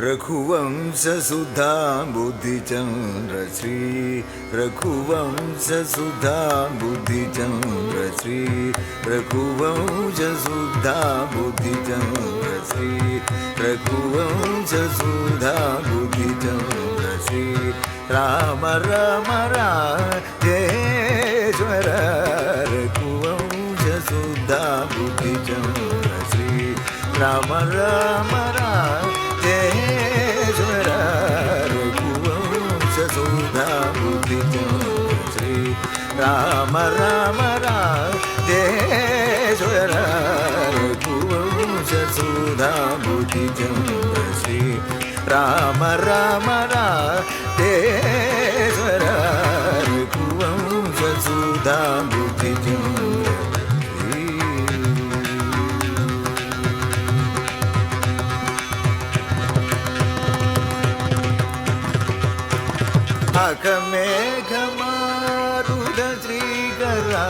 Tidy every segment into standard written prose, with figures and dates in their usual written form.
रघुवंशसुधा बुद्धिचन्द्र श्री रघुवंशसुधा बुद्धिचन्द्र श्री रघुवंशसुधा बुद्धिचन्द्र श्री रघुवंशसुधा बुद्धिचन्द्र श्री राम राम राजेश्वर रघुवंशसुधा बुद्धिचन्द्र श्री राम राम राजेश्वर रघुवंशसुधा बुद्धिचन्द्र श्री राम राम राजेश्वर रघुवंशसुधा बुद्धिचन्द्र श्री राम राम राजेश्वर रघुवंशसुधा बुद्धिचन्द्र अकमेघमारुद श्रीकरा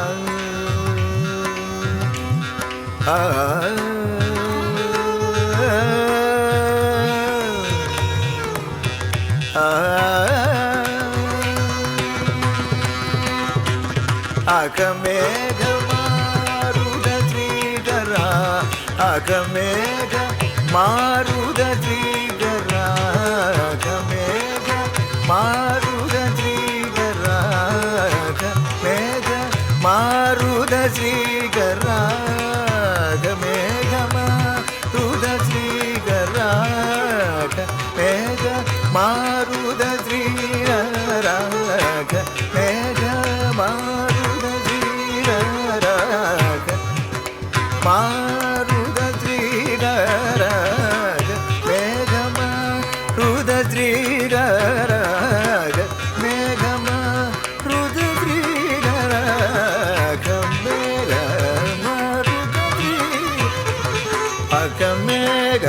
अकमेघमारुद श्रीकरा अकमेघ मारुद श्रीकरा अकमेघ मारुद श्रीकरा मेघ मारुद श्रीकरा मेघ मारुद श्रीकरा मेघ मारुद श्रीकरा मेघ मारुद श्रीकरा मारुद श्रीकरा मेघ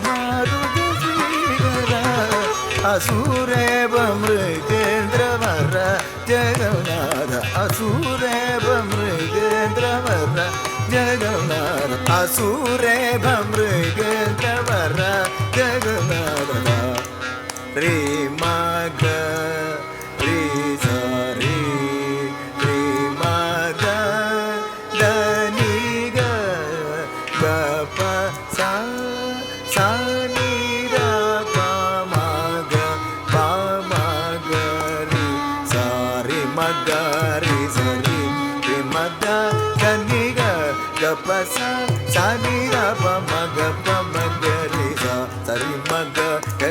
मारुद श्रीकरा असुरेव मृगेन्द्रवर जगन्नाथ असुरेव मृगेन्द्रवर जगन्नाथ असुरेव मृगेन्द्रवर जगन्नाथ रे मग रे सा रे रे मग धनि ग ग प सा सा नि र प म ग प म ग रे सा रे मग रे सा रे रे मग धनि ग ग प सा सा नि र प म ग प म ग रे सा सा रे मग ग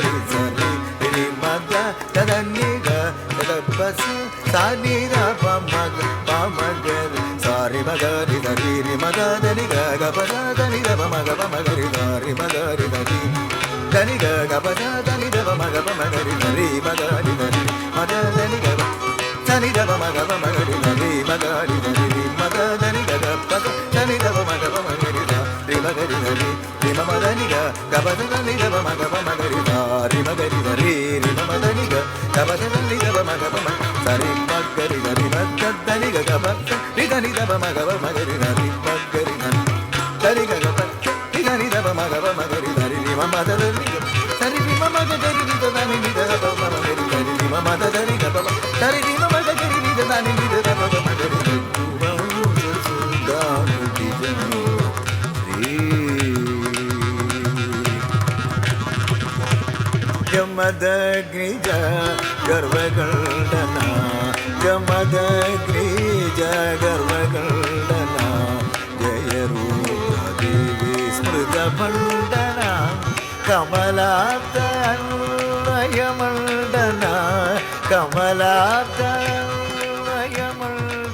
रे सा रे रे मग धनि ग ग प सा सा नि र प म ग प म ग रे सा रे मग रे सा रे रे मग धनि ग ग प सा धनि ग प म ग प म ग रे सा रे मग रे धनि धनि ग ग प सा धनि ग प म ग प म ग रे सा रे मग रे धनि मग धनि ग धनि ग प म ग प म ग रे सा रे मग रे धनि मग धनि ग ग प सा धनि ग प म ग प म ग रे सा रे मग रे धनि रे मग धनि ग ग प सा धनि ग प म ग प म ग रे सा रे मग रे धनि रे मग धनि ग ग प सा धनि ग प म ग प म सा रे मग रे धनि मग धनि ग ग प रे धनि ग प म ग प म ग रे सा रे मग रे धनि धनि ग ग प रे धनि ग प म ग प म ग रे सा रे म म ध रे सा रे म म ग रे रे ध धनि ग प म ग रे सा रे म म ध रे ग प सा रे म म ग रे रे ध धनि ग प म ग रे ಗಮದಗ್ನಿಜ ಗರ್ವಗಂಡನ ಗಮದಗ್ನಿಜ ಗರ್ವಗಂಡನ ಜಯ ರೂಪದೇವಿ ಸ್ಮೃತ ಮಂಡನ ಕಮಲಾಬ್ದ ಅನ್ವಯ ಮಂಡನ ಕಮಲಾಬ್ದ ಅನ್ವಯ ಮಂಡನ